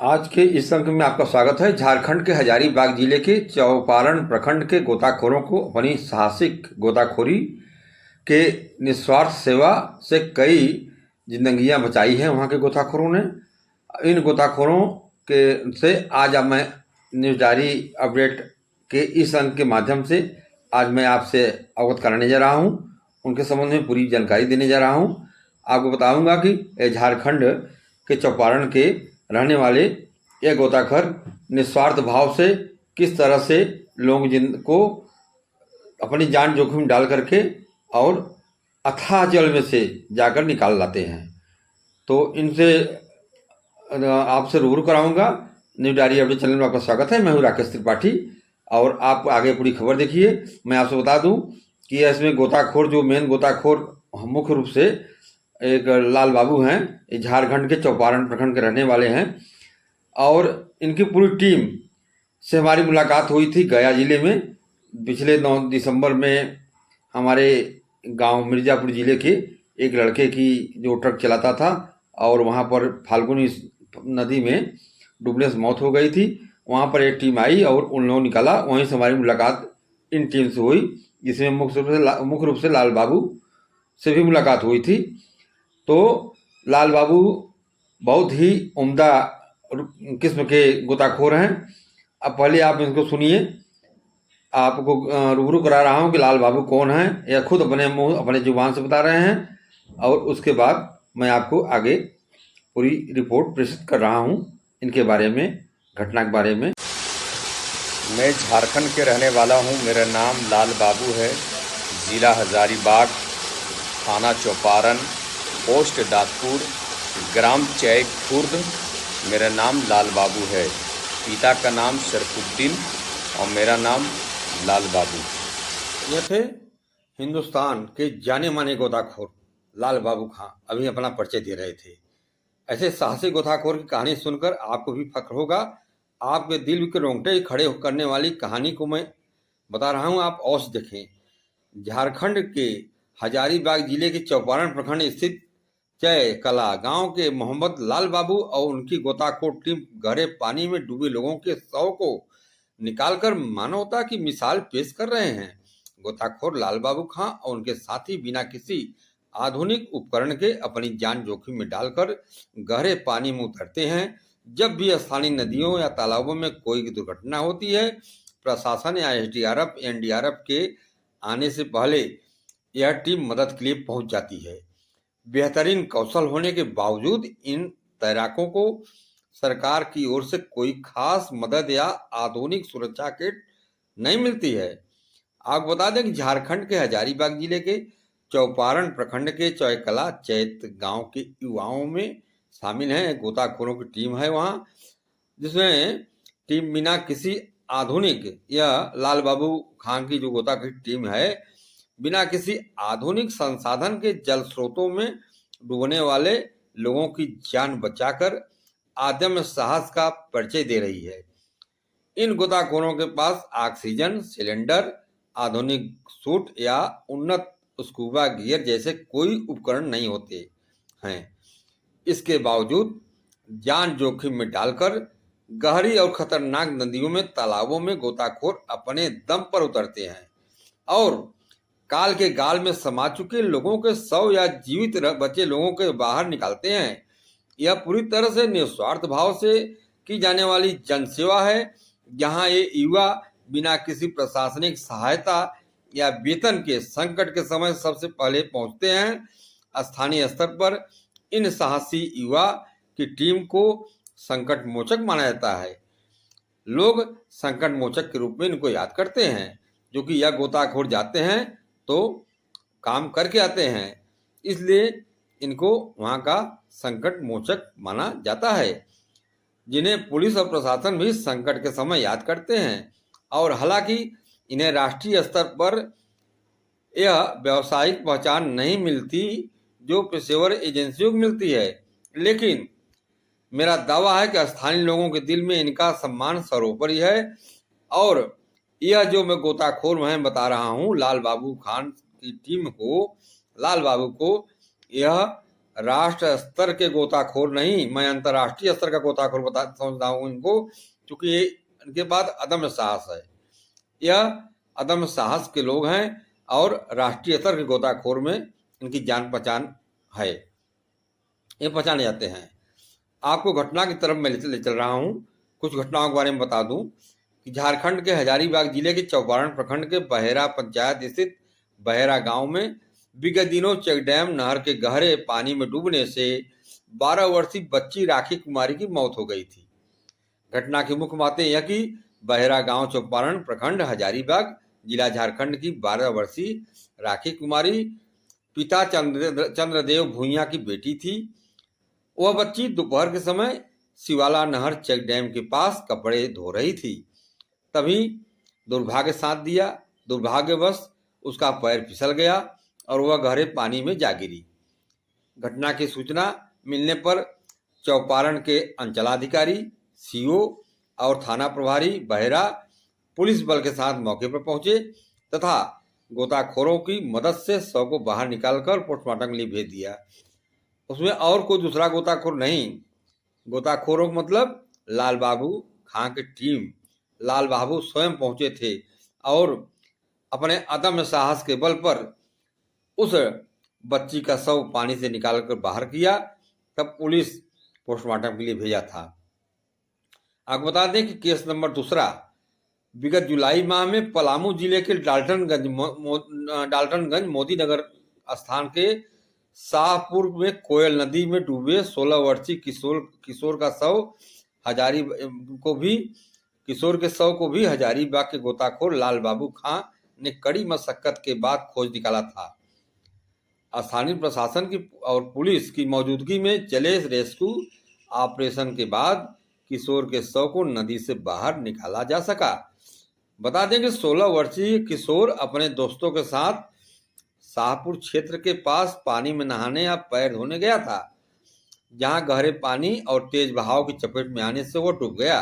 आज के इस अंक में आपका स्वागत है। झारखंड के हजारीबाग जिले के चौपारण प्रखंड के गोताखोरों को अपनी साहसिक गोताखोरी के निस्वार्थ सेवा से कई जिंदगियां बचाई हैं वहां के गोताखोरों ने। इन गोताखोरों के से आज अब मैं न्यूज़ डायरी अपडेट के इस अंक के माध्यम से आज मैं आपसे अवगत कराने जा रहा हूं। उनके संबंध में पूरी जानकारी देने जा रहा हूं। आपको बताऊंगा कि झारखंड के चौपारण के रहने वाले ये गोताखोर निस्वार्थ भाव से किस तरह से लोग जिनको अपनी जान जोखिम डाल करके और अथाह जल में से जाकर निकाल लाते हैं। तो इनसे आपसे रूबरू कराऊंगा। न्यूज़ डायरी अपडेट चैनल में आपका स्वागत है। मैं हूं राकेश त्रिपाठी और आप आगे पूरी खबर देखिए। मैं आपसे बता दूं कि इसमें गोताखोर जो मेन गोताखोर मुख्य रूप से एक लाल बाबू हैं, झारखंड के चौपारण प्रखंड के रहने वाले हैं और इनकी पूरी टीम से हमारी मुलाकात हुई थी गया जिले में। पिछले 9 दिसंबर में हमारे गांव मिर्ज़ापुर जिले के एक लड़के की जो ट्रक चलाता था और वहां पर फाल्गुनी नदी में डूबने से मौत हो गई थी। वहां पर एक टीम आई और उन लोगों निकाला। वहीं से हमारी मुलाकात इन टीम से हुई, जिसमें मुख्य रूप से लाल बाबू से भी मुलाकात हुई थी। तो लाल बाबू बहुत ही उम्दा किस्म के गोताखोर हैं। अब पहले आप इनको सुनिए। आपको रूबरू करा रहा हूँ कि लाल बाबू कौन है। यह खुद अपने मुंह अपने जुबान से बता रहे हैं और उसके बाद मैं आपको आगे पूरी रिपोर्ट प्रेषित कर रहा हूँ इनके बारे में, घटना के बारे में। मैं झारखंड के रहने वाला हूँ। मेरा नाम लाल बाबू है। ज़िला हजारीबाग, थाना चौपारण, पोस्ट दातपुर, ग्राम चैक खुर्द। मेरा नाम लाल बाबू है। पिता का नाम शरफुद्दीन और मेरा नाम लाल बाबू। ये थे हिंदुस्तान के जाने माने गोताखोर लाल बाबू खां, अभी अपना परिचय दे रहे थे। ऐसे साहसी गोताखोर की कहानी सुनकर आपको भी फक्र होगा। आपके दिल के रोंगटे खड़े करने वाली कहानी को मैं बता रहा हूँ, आप अवश्य देखें। झारखंड के हजारीबाग जिले के चौपारण प्रखंड स्थित जय कला गांव के मोहम्मद लाल बाबू और उनकी गोताखोर टीम गहरे पानी में डूबे लोगों के शव को निकालकर मानवता की मिसाल पेश कर रहे हैं। गोताखोर लाल बाबू खां और उनके साथी बिना किसी आधुनिक उपकरण के अपनी जान जोखिम में डालकर गहरे पानी में उतरते हैं। जब भी स्थानीय नदियों या तालाबों में कोई दुर्घटना होती है, प्रशासन या एसडीआरएफ एनडीआरएफ के आने से पहले यह टीम मदद के लिए पहुंच जाती है। बेहतरीन कौशल होने के बावजूद इन तैराकों को सरकार की ओर से कोई खास मदद या आधुनिक सुरक्षा किट नहीं मिलती है। आपको बता दें कि झारखंड के हजारीबाग जिले के चौपारण प्रखंड के चौकला चैत गांव के युवाओं में शामिल हैं। गोताखोरों की टीम है वहां, जिसमें टीम बिना किसी आधुनिक या लाल बाबू खां की जो गोताखोरी टीम है, बिना किसी आधुनिक संसाधन के जल स्रोतों में डूबने वाले लोगों की जान बचाकर आदम साहस का परिचय दे रही है। इन गोताखोरों के पास ऑक्सीजन सिलेंडर, आधुनिक सूट या उन्नत स्कूबा गियर जैसे कोई उपकरण नहीं होते हैं। इसके बावजूद जान जोखिम में डालकर गहरी और खतरनाक नदियों में, तालाबों में गोताखोर अपने दम पर उतरते हैं और काल के गाल में समा चुके लोगों के शव या जीवित बचे लोगों के बाहर निकालते हैं। यह पूरी तरह से निस्वार्थ भाव से की जाने वाली जनसेवा है, जहां ये युवा बिना किसी प्रशासनिक सहायता या वेतन के संकट के समय सबसे पहले पहुंचते हैं। स्थानीय स्तर पर इन साहसी युवा की टीम को संकट मोचक माना जाता है। लोग संकट मोचक के रूप में इनको याद करते हैं, जो कि यह गोताखोर जाते हैं तो काम करके आते हैं, इसलिए इनको वहां का संकट मोचक माना जाता है, जिन्हें पुलिस और प्रशासन भी संकट के समय याद करते हैं। और हालांकि इन्हें राष्ट्रीय स्तर पर यह व्यावसायिक पहचान नहीं मिलती जो पेशेवर एजेंसियों को मिलती है, लेकिन मेरा दावा है कि स्थानीय लोगों के दिल में इनका सम्मान सर्वोपरि है। और यह जो मैं गोताखोर मैं बता रहा हूँ, लाल बाबू खान की टीम को, लाल बाबू को यह राष्ट्र स्तर के गोताखोर नहीं, मैं अंतर्राष्ट्रीय स्तर का गोताखोर बता समझता हूँ इनको, क्योंकि ये इनके पास अदम्य साहस है। यह अदम्य साहस के लोग हैं और राष्ट्रीय स्तर के गोताखोर में इनकी जान पहचान है, ये पहचाने जाते हैं। आपको घटना की तरफ मैं ले चल रहा हूँ। कुछ घटनाओं के बारे में बता दूं कि झारखंड के हजारीबाग जिले के चौपारण प्रखंड के बहेरा पंचायत स्थित बहेरा गांव में विगत दिनों चेकडैम नहर के गहरे पानी में डूबने से 12 वर्षीय बच्ची राखी कुमारी की मौत हो गई थी। घटना की मुख्य बातें यह कि बहेरा गांव चौपारण प्रखंड हजारीबाग जिला झारखंड की 12 वर्षीय राखी कुमारी पिता चंद्रदेव भूइया की बेटी थी। वह बच्ची दोपहर के समय शिवाला नहर चेक डैम के पास कपड़े धो रही थी, तभी दुर्भाग्य साथ दिया। दुर्भाग्यवश उसका पैर फिसल गया और वह गहरे पानी में जा गिरी। घटना की सूचना मिलने पर चौपारण के अंचलाधिकारी, सीओ और थाना प्रभारी बहेरा पुलिस बल के साथ मौके पर पहुंचे तथा गोताखोरों की मदद से शव को बाहर निकालकर पोस्टमार्टम के लिए भेज दिया। उसमें और कोई दूसरा गोताखोर नहीं, गोताखोरों का मतलब लाल बाबू खां की टीम, लाल बाबू स्वयं पहुंचे थे और अपने अदम्य साहस के बल पर उस बच्ची का शव पानी से निकालकर बाहर किया, तब पुलिस पोस्टमार्टम के लिए भेजा था। आपको बता दें कि केस नंबर दूसरा विगत जुलाई माह में पलामू जिले के डाल्टनगंज मोदीनगर स्थान के शाहपुर में कोयल नदी में डूबे 16 वर्षीय किशोर का शव किशोर के शव को भी हजारीबाग के गोताखोर लाल बाबू खां ने कड़ी मशक्कत के बाद खोज निकाला था। स्थानीय प्रशासन की और पुलिस की मौजूदगी में चले रेस्क्यू ऑपरेशन के बाद किशोर के शव को नदी से बाहर निकाला जा सका। बता दें कि 16 वर्षीय किशोर अपने दोस्तों के साथ शाहपुर क्षेत्र के पास पानी में नहाने या पैर धोने गया था, जहां गहरे पानी और तेज बहाव की चपेट में आने से वो डूब गया।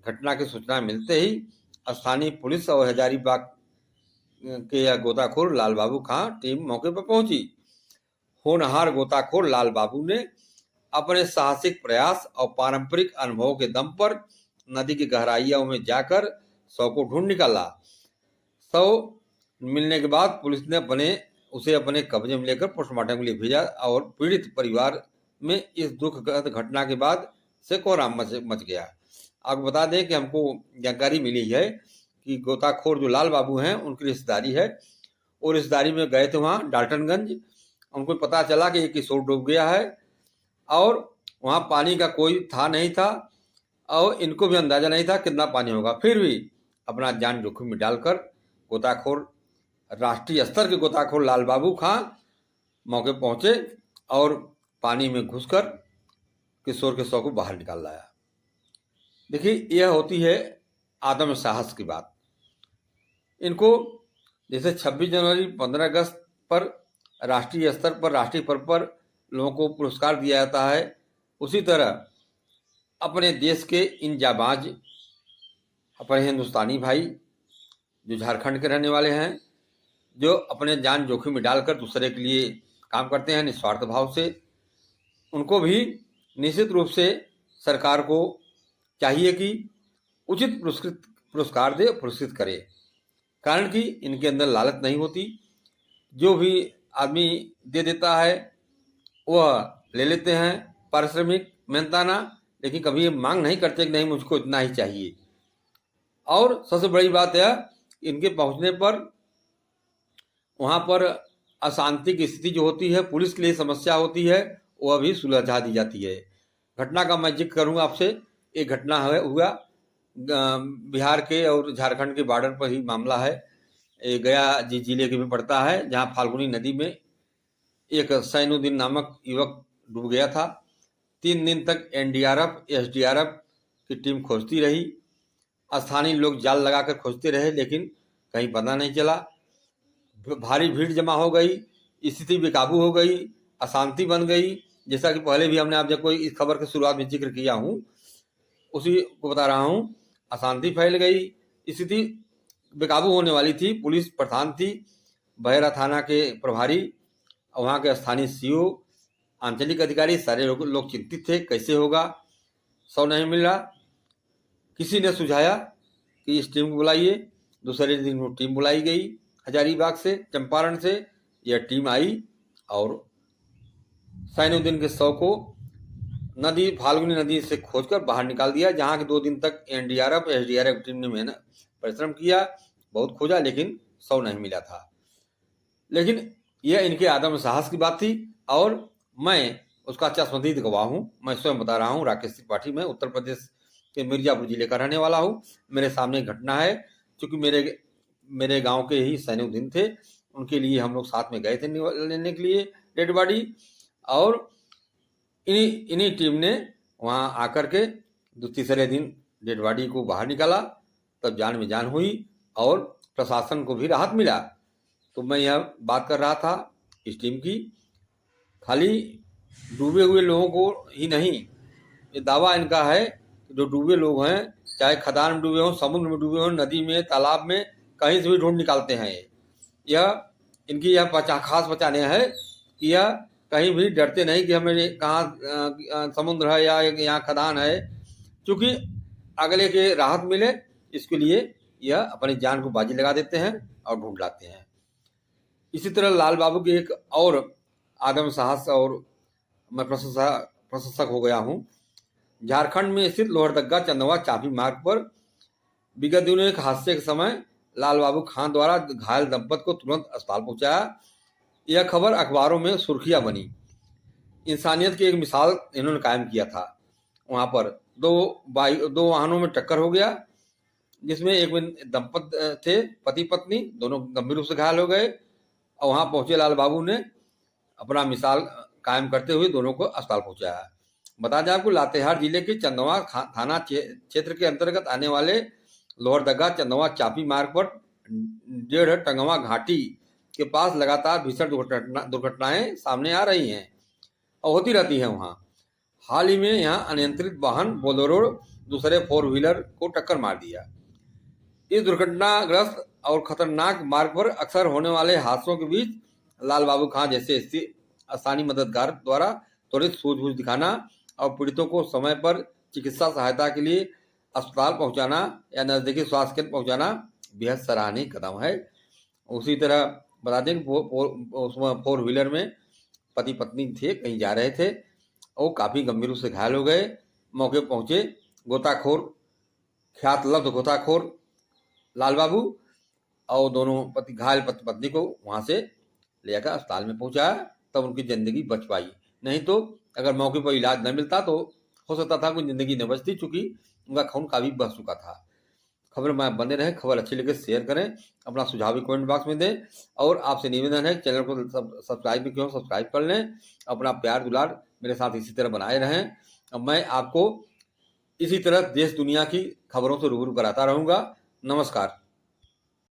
घटना की सूचना मिलते ही स्थानीय पुलिस और हजारीबाग के गोताखोर लाल बाबू खां टीम मौके पर पहुंची। होनहार गोताखोर लाल बाबू ने अपने साहसिक प्रयास और पारंपरिक अनुभव के दम पर नदी की गहराइयों में जाकर शव को ढूंढ निकाला। शव मिलने के बाद पुलिस ने उसे अपने कब्जे में लेकर पोस्टमार्टम के लिए भेजा और पीड़ित परिवार में इस दुखद घटना के बाद से कोहराम मच गया। आपको बता दें कि हमको जानकारी मिली है कि गोताखोर जो लाल बाबू हैं उनकी रिश्तेदारी है और रिश्तेदारी में गए थे वहाँ डाल्टनगंज। उनको पता चला कि ये किशोर डूब गया है और वहाँ पानी का कोई था नहीं था और इनको भी अंदाजा नहीं था कितना पानी होगा, फिर भी अपना जान जोखिम में डालकर गोताखोर राष्ट्रीय स्तर के गोताखोर लाल बाबू खां मौके पहुंचे और पानी में घुसकर किशोर के शव को बाहर निकाल लाया। देखिए, यह होती है आत्म साहस की बात। इनको जैसे 26 जनवरी 15 अगस्त पर राष्ट्रीय स्तर पर राष्ट्रीय पर्व पर लोगों को पुरस्कार दिया जाता है, उसी तरह अपने देश के इन जाबाज अपने हिंदुस्तानी भाई जो झारखंड के रहने वाले हैं, जो अपने जान जोखिम में डालकर दूसरे के लिए काम करते हैं निस्वार्थ भाव से, उनको भी निश्चित रूप से सरकार को चाहिए कि उचित पुरस्कार दे, पुरस्कृत करे। कारण कि इनके अंदर लालच नहीं होती, जो भी आदमी दे देता है वह ले लेते हैं पारिश्रमिक मेहनताना, लेकिन कभी ये मांग नहीं करते कि नहीं मुझको इतना ही चाहिए। और सबसे बड़ी बात है इनके पहुंचने पर वहाँ पर अशांति की स्थिति जो होती है, पुलिस के लिए समस्या होती है, वह भी सुलझा दी जाती है। घटना का मैं जिक्र करूँगा आपसे। एक घटना हुआ बिहार के और झारखंड के बॉर्डर पर ही मामला है। गया जिले के में पड़ता है, जहाँ फाल्गुनी नदी में एक सैनुद्दीन नामक युवक डूब गया था। 3 दिन तक NDRF SDRF की टीम खोजती रही। स्थानीय लोग जाल लगाकर खोजते रहे, लेकिन कहीं पता नहीं चला। भारी भीड़ जमा हो गई, स्थिति बेकाबू हो गई, अशांति बन गई। जैसा कि पहले भी हमने आप जब कोई इस खबर की शुरुआत में जिक्र किया हूँ, उसी को बता रहा हूँ। अशांति फैल गई, स्थिति बेकाबू होने वाली थी। पुलिस प्रधान थी, बहेरा थाना के प्रभारी, वहाँ के स्थानीय CO आंचलिक अधिकारी सारे लोग चिंतित थे, कैसे होगा, शव नहीं मिल रहा। किसी ने सुझाया कि इस टीम को बुलाइए। दूसरे दिन वो टीम बुलाई गई हजारीबाग से, चंपारण से। यह टीम आई और सैनुद्दीन के शव को फाल्गुनी नदी से खोजकर बाहर निकाल दिया, जहां के 2 दिन तक एनडीआरएफ एसडीआरएफ टीम ने मेहनत परिश्रम किया, बहुत खोजा, लेकिन शव नहीं मिला था। लेकिन यह इनके आदम साहस की बात थी और मैं उसका चश्मदीद गवाह हूं। मैं स्वयं बता रहा हूं, राकेश त्रिपाठी, मैं उत्तर प्रदेश के मिर्जापुर जिले का रहने वाला हूं। मेरे सामने घटना है, क्योंकि मेरे गांव के ही सैनुद्दीन थे, उनके लिए हम लोग साथ में गए थे लेने के लिए डेड बॉडी। और इन्हीं टीम ने वहां आकर के तीसरे दिन डेड बॉडी को बाहर निकाला, तब जान में जान हुई और प्रशासन को भी राहत मिला। तो मैं यह बात कर रहा था इस टीम की, खाली डूबे हुए लोगों को ही नहीं, ये दावा इनका है कि जो डूबे लोग हैं, चाहे खदान में डूबे हों, समुद्र में डूबे हों, नदी में, तालाब में, कहीं से भी ढूंढ निकालते हैं। यह इनकी यह खास पहचान है कि यह कहीं भी डरते नहीं कि हमें कहाँ समुद्र है या यहाँ खदान है, क्योंकि अगले के राहत मिले, इसके लिए यह अपनी जान को बाजी लगा देते हैं और ढूंढ लाते हैं। इसी तरह लाल बाबू की एक और आदम साहस और मैं प्रशंसक हो गया हूँ। झारखंड में स्थित लोहरदगा चंदवा चापी मार्ग पर विगत दिनों एक हादसे के समय लाल बाबू खान द्वारा घायल दंपत को तुरंत अस्पताल पहुंचाया। यह खबर अखबारों में सुर्खियां बनी। इंसानियत की एक मिसाल इन्होंने कायम किया था। वहां पर दो वाहनों में टक्कर हो गया, जिसमें एक में दंपत थे, पति पत्नी, दोनों गंभीर रूप से घायल हो गए। और वहां पहुंचे लाल बाबू ने अपना मिसाल कायम करते हुए दोनों को अस्पताल पहुंचाया। बता दें आपको, लातेहार जिले के चंदवा थाना क्षेत्र के अंतर्गत आने वाले लोहरदगा चंदवा चापी मार्ग पर 1.5 टंगवा घाटी के पास लगातार भीषण दुर्घटनाएं सामने आ रही हैं और होती रहती हैं वहां। हाल ही में यहां अनियंत्रित वाहन बोलेरो दूसरे 4 व्हीलर को टक्कर मार दिया। इस दुर्घटनाग्रस्त और खतरनाक मार्ग पर अक्सर होने वाले हादसों के बीच लाल बाबू खान जैसे स्थानीय मददगार द्वारा त्वरित सूझबूझ दिखाना और पीड़ितों को समय पर चिकित्सा सहायता के लिए अस्पताल पहुंचाना या नजदीकी स्वास्थ्य केंद्र पहुंचाना बेहद सराहनीय कदम है। उसी तरह बता दें उसमें 4 व्हीलर में पति पत्नी थे, कहीं जा रहे थे और काफी गंभीर रूप से घायल हो गए। मौके पर पहुंचे ख्यात लब्ध गोताखोर लाल बाबू और दोनों घायल पति पत्नी को वहां से ले जाकर अस्पताल में पहुंचाया, तब उनकी जिंदगी बच पाई। नहीं तो अगर मौके पर इलाज न मिलता तो हो सकता था कोई जिंदगी न बचती, चूंकि उनका खून काफी बह चुका था। खबर में आप बने रहे, खबर अच्छी लगे शेयर करें, अपना सुझाव भी कमेंट बॉक्स में दें और आपसे निवेदन है चैनल को सब्सक्राइब भी क्यों सब्सक्राइब कर लें। अपना प्यार दुलार मेरे साथ इसी तरह बनाए रहें। अब मैं आपको इसी तरह देश दुनिया की खबरों से रूबरू कराता रहूंगा। नमस्कार।